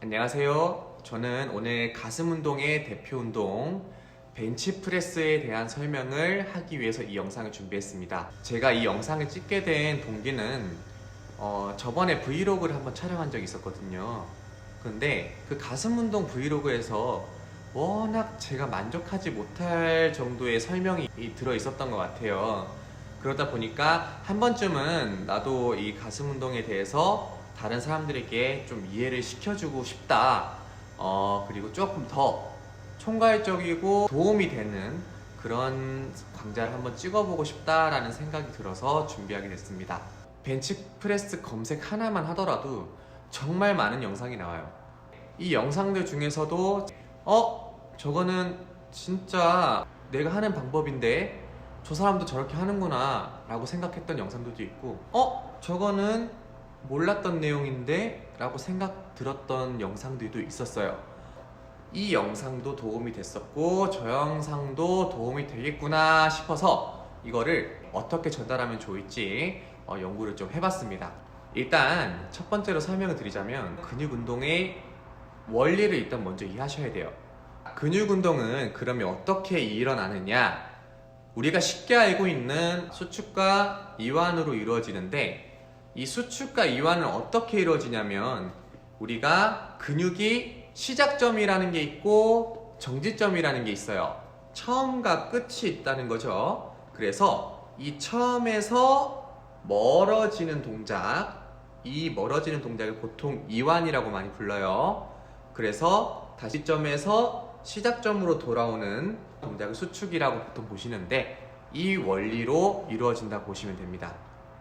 안녕하세요. 저는 오늘 가슴 운동의 대표 운동 벤치프레스에 대한 설명을 하기 위해서 이 영상을 준비했습니다. 제가 이 영상을 찍게 된 동기는 저번에 브이로그를 한번 촬영한 적이 있었거든요. 그런데 그 가슴 운동 브이로그에서 워낙 제가 만족하지 못할 정도의 설명이 들어 있었던 것 같아요. 그러다 보니까 한 번쯤은 나도 이 가슴 운동에 대해서 다른 사람들에게 좀 이해를 시켜주고 싶다. 그리고 조금 더 총괄적이고 도움이 되는 그런 강좌를 한번 찍어보고 싶다라는 생각이 들어서 준비하게 됐습니다. 벤치프레스 검색 하나만 하더라도 정말 많은 영상이 나와요. 이 영상들 중에서도 저거는 진짜 내가 하는 방법인데 저 사람도 저렇게 하는구나 라고 생각했던 영상들도 있고 저거는 몰랐던 내용인데 라고 생각 들었던 영상들도 있었어요. 이 영상도 도움이 됐었고 저 영상도 도움이 되겠구나 싶어서 이거를 어떻게 전달하면 좋을지 연구를 좀 해봤습니다. 일단 첫 번째로 설명을 드리자면 근육 운동의 원리를 일단 먼저 이해하셔야 돼요. 근육 운동은 그러면 어떻게 일어나느냐, 우리가 쉽게 알고 있는 수축과 이완으로 이루어지는데, 이 수축과 이완은 어떻게 이루어지냐면 우리가 근육이 시작점이라는 게 있고 정지점이라는 게 있어요. 처음과 끝이 있다는 거죠. 그래서 이 처음에서 멀어지는 동작, 이 멀어지는 동작을 보통 이완이라고 많이 불러요. 그래서 다시 점에서 시작점으로 돌아오는 동작을 수축이라고 보통 보시는데, 이 원리로 이루어진다고 보시면 됩니다.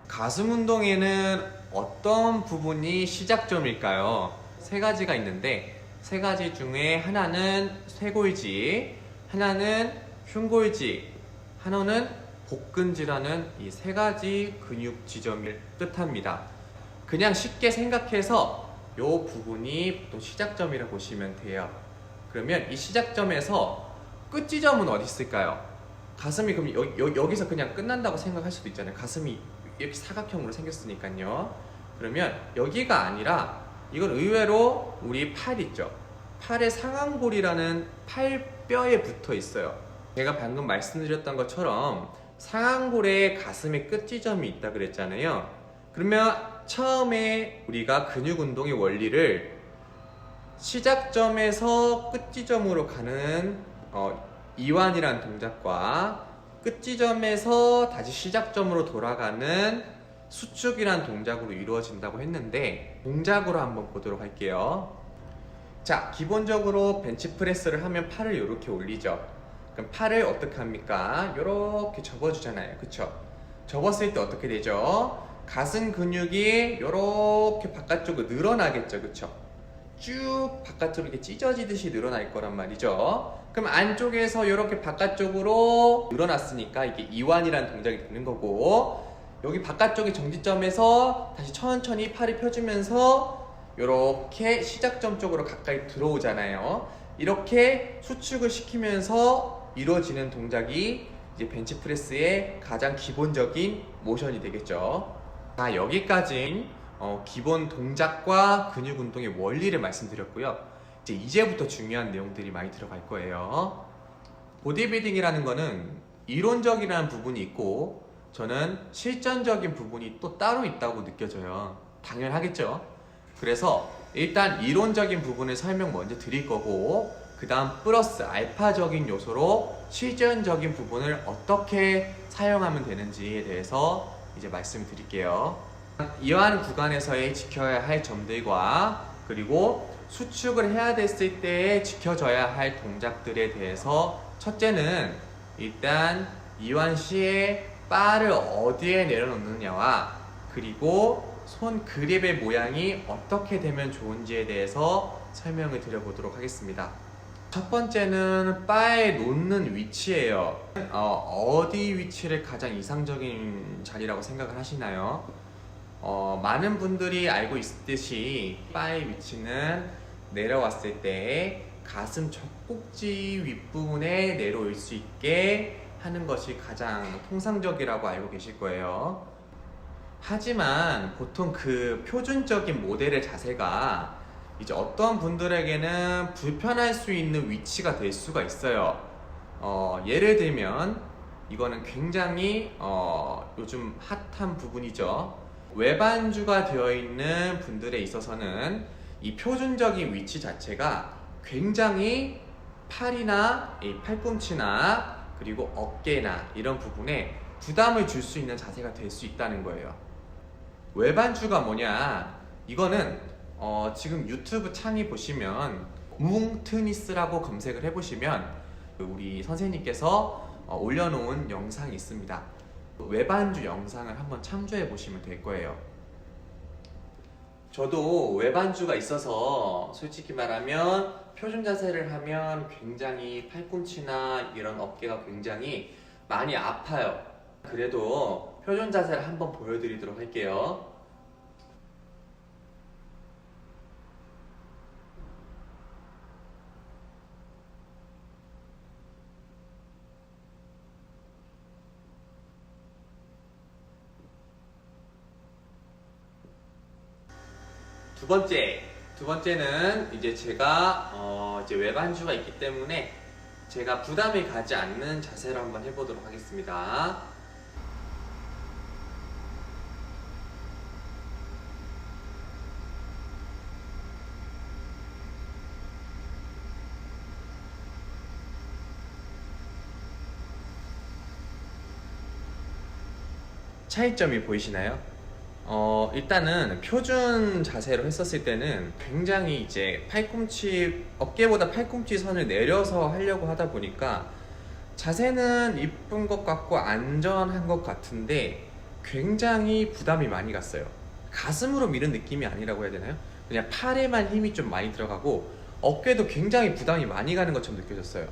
가슴 운동에는 어떤 부분이 시작점일까요? 세 가지가 있는데, 세 가지 중에 하나는 쇄골지, 하나는 흉골지, 하나는 복근지라는 이 세 가지 근육 지점을 뜻합니다. 그냥 쉽게 생각해서 이 부분이 보통 시작점이라고 보시면 돼요. 그러면 이 시작점에서 끝 지점은 어디 있을까요? 가슴이 그럼 여기서 그냥 끝난다고 생각할 수도 있잖아요. 가슴이 이렇게 사각형으로 생겼으니까요. 그러면 여기가 아니라 이건 의외로 우리 팔 있죠. 팔의 상완골이라는 팔뼈에 붙어 있어요. 제가 방금 말씀드렸던 것처럼 상완골에 가슴의 끝 지점이 있다 그랬잖아요. 그러면 처음에 우리가 근육 운동의 원리를 시작점에서 끝 지점으로 가는 이완이라는 동작과 끝 지점에서 다시 시작점으로 돌아가는 수축이라는 동작으로 이루어진다고 했는데, 동작으로 한번 보도록 할게요. 자, 기본적으로 벤치프레스를 하면 팔을 이렇게 올리죠. 그럼 팔을 어떻게 합니까? 이렇게 접어주잖아요. 그쵸? 접었을 때 어떻게 되죠? 가슴 근육이 이렇게 바깥쪽으로 늘어나겠죠. 그쵸? 쭉 바깥으로 이렇게 찢어지듯이 늘어날 거란 말이죠. 그럼 안쪽에서 이렇게 바깥쪽으로 늘어났으니까 이게 이완이라는 동작이 되는 거고, 여기 바깥쪽의 정지점에서 다시 천천히 팔을 펴주면서 이렇게 시작점 쪽으로 가까이 들어오잖아요. 이렇게 수축을 시키면서 이루어지는 동작이 이제 벤치프레스의 가장 기본적인 모션이 되겠죠. 자, 여기까지 기본 동작과 근육 운동의 원리를 말씀드렸고요. 이제부터 중요한 내용들이 많이 들어갈 거예요. 보디빌딩이라는 거는 이론적이라는 부분이 있고 저는 실전적인 부분이 또 따로 있다고 느껴져요. 당연하겠죠. 그래서 일단 이론적인 부분을 설명 먼저 드릴 거고, 그 다음 플러스 알파적인 요소로 실전적인 부분을 어떻게 사용하면 되는지에 대해서 이제 말씀을 드릴게요. 이완 구간에서의 지켜야 할 점들과 그리고 수축을 해야 됐을 때 지켜져야 할 동작들에 대해서, 첫째는 일단 이완 시에 바를 어디에 내려놓느냐와 그리고 손 그립의 모양이 어떻게 되면 좋은지에 대해서 설명을 드려보도록 하겠습니다. 첫 번째는 바에 놓는 위치예요. 어디 위치를 가장 이상적인 자리라고 생각을 하시나요? 많은 분들이 알고 있듯이 바의 위치는 내려왔을 때 가슴 젖꼭지 윗부분에 내려올 수 있게 하는 것이 가장 통상적이라고 알고 계실 거예요. 하지만 보통 그 표준적인 모델의 자세가 이제 어떤 분들에게는 불편할 수 있는 위치가 될 수가 있어요. 예를 들면 이거는 굉장히 요즘 핫한 부분이죠. 외반주가 되어 있는 분들에 있어서는 이 표준적인 위치 자체가 굉장히 팔이나 이 팔꿈치나 그리고 어깨나 이런 부분에 부담을 줄 수 있는 자세가 될 수 있다는 거예요. 외반주가 뭐냐? 이거는 지금 유튜브 창에 보시면 뭉트니스라고 검색을 해보시면 우리 선생님께서 올려놓은 영상이 있습니다. 외반주 영상을 한번 참조해 보시면 될 거예요. 저도 외반주가 있어서 솔직히 말하면 표준 자세를 하면 굉장히 팔꿈치나 이런 어깨가 굉장히 많이 아파요. 그래도 표준 자세를 한번 보여드리도록 할게요. 두 번째는 이제 제가 이제 외반주가 있기 때문에 제가 부담이 가지 않는 자세로 한번 해보도록 하겠습니다. 차이점이 보이시나요? 일단은 표준 자세로 했었을 때는 굉장히 이제 어깨보다 팔꿈치 선을 내려서 하려고 하다 보니까 자세는 이쁜 것 같고 안전한 것 같은데 굉장히 부담이 많이 갔어요. 가슴으로 미는 느낌이 아니라고 해야 되나요? 그냥 팔에만 힘이 좀 많이 들어가고 어깨도 굉장히 부담이 많이 가는 것처럼 느껴졌어요.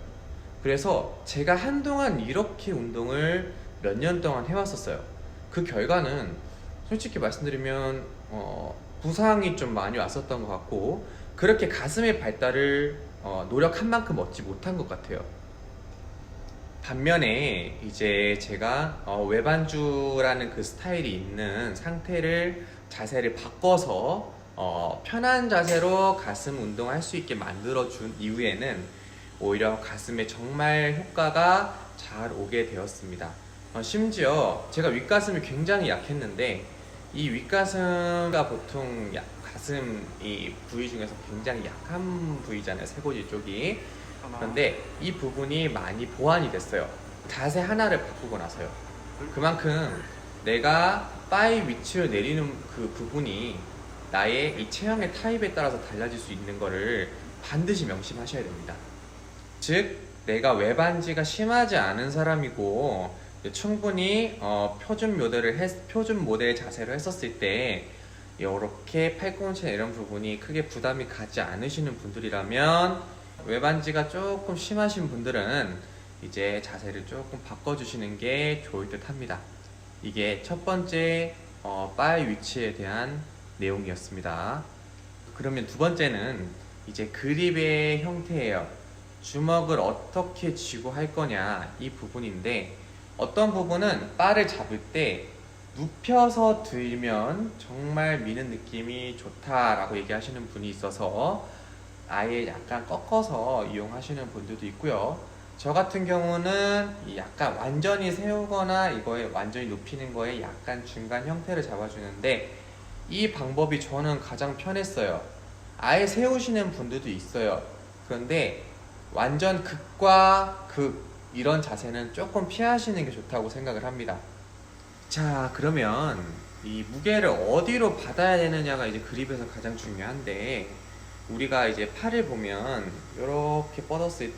그래서 제가 한동안 이렇게 운동을 몇 년 동안 해왔었어요. 그 결과는 솔직히 말씀드리면 부상이 좀 많이 왔었던 것 같고 그렇게 가슴의 발달을 노력한 만큼 얻지 못한 것 같아요. 반면에 이제 제가 외반주라는 그 스타일이 있는 자세를 바꿔서 편한 자세로 가슴 운동할 수 있게 만들어준 이후에는 오히려 가슴에 정말 효과가 잘 오게 되었습니다. 심지어 제가 윗가슴이 굉장히 약했는데 이 윗가슴가 보통 가슴 이 부위 중에서 굉장히 약한 부위잖아요, 쇄골지 쪽이. 그런데 이 부분이 많이 보완이 됐어요. 자세 하나를 바꾸고 나서요. 그만큼 내가 바의 위치를 내리는 그 부분이 나의 이 체형의 타입에 따라서 달라질 수 있는 거를 반드시 명심하셔야 됩니다. 즉 내가 외반지가 심하지 않은 사람이고 충분히 표준 모델 자세로 했었을 때 이렇게 팔꿈치나 이런 부분이 크게 부담이 가지 않으시는 분들이라면 외반지가 조금 심하신 분들은 이제 자세를 조금 바꿔주시는 게 좋을 듯 합니다. 이게 첫 번째 바의 위치에 대한 내용이었습니다. 그러면 두 번째는 이제 그립의 형태예요. 주먹을 어떻게 쥐고 할 거냐 이 부분인데 어떤 부분은 바를 잡을 때 눕혀서 들면 정말 미는 느낌이 좋다라고 얘기하시는 분이 있어서 아예 약간 꺾어서 이용하시는 분들도 있고요. 저 같은 경우는 약간 완전히 세우거나 이거에 완전히 눕히는 거에 약간 중간 형태를 잡아주는데 이 방법이 저는 가장 편했어요. 아예 세우시는 분들도 있어요. 그런데 완전 극과 극 이런 자세는 조금 피하시는 게 좋다고 생각을 합니다. 자, 그러면 이 무게를 어디로 받아야 되느냐가 이제 그립에서 가장 중요한데 우리가 이제 팔을 보면 이렇게 뻗었을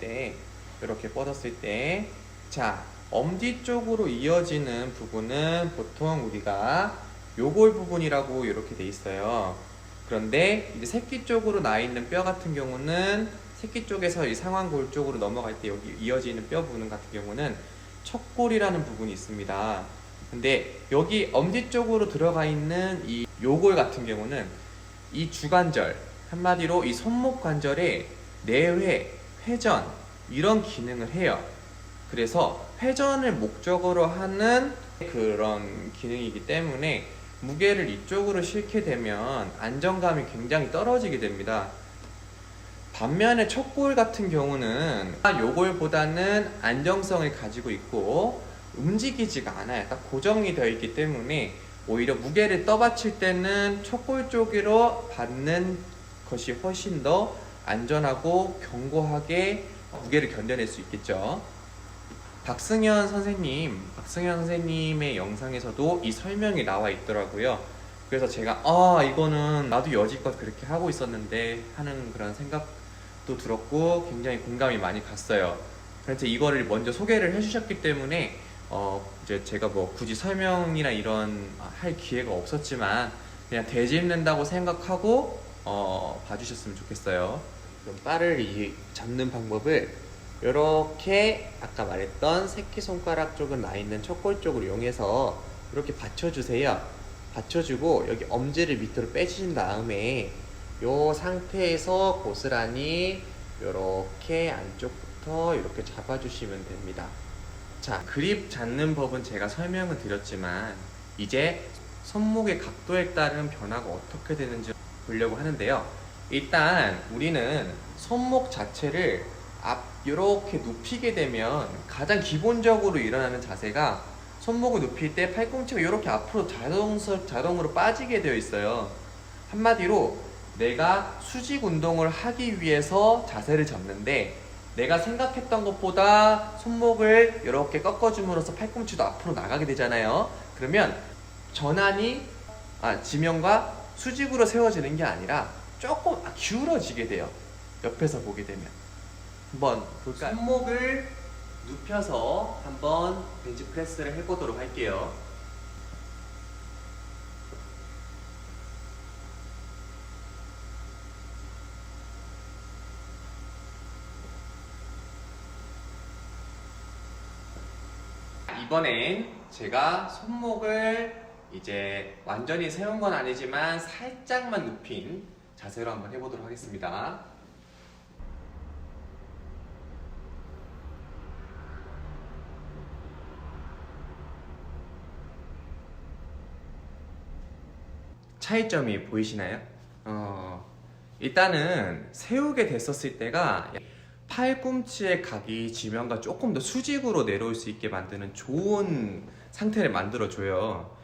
때 자, 엄지 쪽으로 이어지는 부분은 보통 우리가 요골 부분이라고 이렇게 돼 있어요. 그런데 이제 새끼 쪽으로 나 있는 뼈 같은 경우는 새끼 쪽에서 이 상완골 쪽으로 넘어갈 때 여기 이어지는 뼈 부분 같은 경우는 척골이라는 부분이 있습니다. 근데 여기 엄지 쪽으로 들어가 있는 이 요골 같은 경우는 이 주관절, 한마디로 이 손목 관절의 내회, 회전 이런 기능을 해요. 그래서 회전을 목적으로 하는 그런 기능이기 때문에 무게를 이쪽으로 싣게 되면 안정감이 굉장히 떨어지게 됩니다. 반면에 척골 같은 경우는 요걸보다는 안정성을 가지고 있고 움직이지가 않아요. 딱 고정이 되어 있기 때문에 오히려 무게를 떠받칠 때는 척골 쪽으로 받는 것이 훨씬 더 안전하고 견고하게 무게를 견뎌낼 수 있겠죠. 박승현 선생님의 영상에서도 이 설명이 나와 있더라고요. 그래서 제가 이거는 나도 여지껏 그렇게 하고 있었는데 하는 그런 생각도 들었고 굉장히 공감이 많이 갔어요. 그래서 이거를 먼저 소개를 해주셨기 때문에 이제 제가 뭐 굳이 설명이나 이런 할 기회가 없었지만 그냥 되짚는다고 생각하고 봐주셨으면 좋겠어요. 그럼 바를 잡는 방법을 이렇게 아까 말했던 새끼손가락 쪽에 나 있는 척골 쪽을 이용해서 이렇게 받쳐주세요. 받쳐주고 여기 엄지를 밑으로 빼주신 다음에 이 상태에서 고스란히 이렇게 안쪽부터 이렇게 잡아주시면 됩니다. 자, 그립 잡는 법은 제가 설명을 드렸지만 이제 손목의 각도에 따른 변화가 어떻게 되는지 보려고 하는데요. 일단 우리는 손목 자체를 이렇게 눕히게 되면 가장 기본적으로 일어나는 자세가 손목을 눕힐 때 팔꿈치가 이렇게 앞으로 자동으로 빠지게 되어 있어요. 한마디로 내가 수직 운동을 하기 위해서 자세를 잡는데 내가 생각했던 것보다 손목을 이렇게 꺾어줌으로써 팔꿈치도 앞으로 나가게 되잖아요. 그러면 전환이 지면과 수직으로 세워지는 게 아니라 조금 기울어지게 돼요. 옆에서 보게 되면. 한번 볼까요? 손목을 눕혀서 한번 벤치프레스를 해보도록 할게요. 이번엔 제가 손목을 이제 완전히 세운 건 아니지만 살짝만 눕힌 자세로 한번 해보도록 하겠습니다. 차이점이 보이시나요? 일단은 세우게 됐었을 때가 팔꿈치의 각이 지면과 조금 더 수직으로 내려올 수 있게 만드는 좋은 상태를 만들어줘요.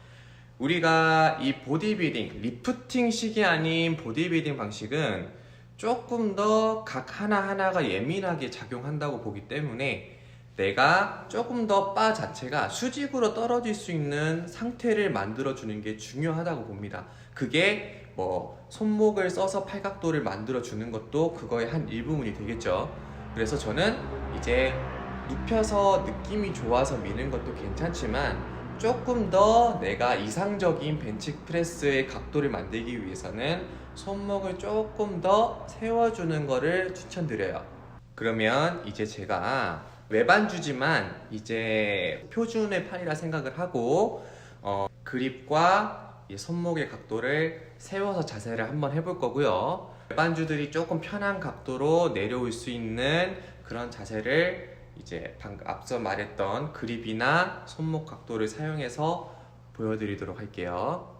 우리가 이 보디빌딩, 리프팅식이 아닌 보디빌딩 방식은 조금 더 각 하나하나가 예민하게 작용한다고 보기 때문에 내가 조금 더 바 자체가 수직으로 떨어질 수 있는 상태를 만들어주는 게 중요하다고 봅니다. 그게 뭐 손목을 써서 팔각도를 만들어주는 것도 그거의 한 일부분이 되겠죠. 그래서 저는 이제 눕혀서 느낌이 좋아서 미는 것도 괜찮지만 조금 더 내가 이상적인 벤치프레스의 각도를 만들기 위해서는 손목을 조금 더 세워주는 거를 추천드려요. 그러면 이제 제가 외반주지만 이제 표준의 팔이라 생각을 하고 그립과 이 손목의 각도를 세워서 자세를 한번 해볼 거고요. 외반주들이 조금 편한 각도로 내려올 수 있는 그런 자세를 이제 앞서 말했던 그립이나 손목 각도를 사용해서 보여드리도록 할게요.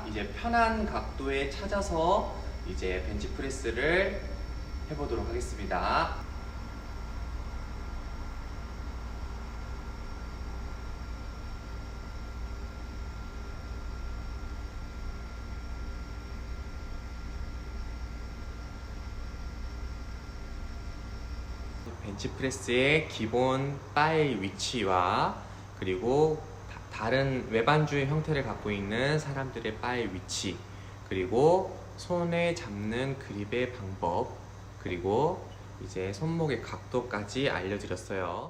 이제 편한 각도에 찾아서 이제 벤치프레스를 해보도록 하겠습니다. 벤치프레스의 기본 바의 위치와 그리고 다른 외반주의 형태를 갖고 있는 사람들의 바의 위치, 그리고 손에 잡는 그립의 방법, 그리고 이제 손목의 각도까지 알려드렸어요.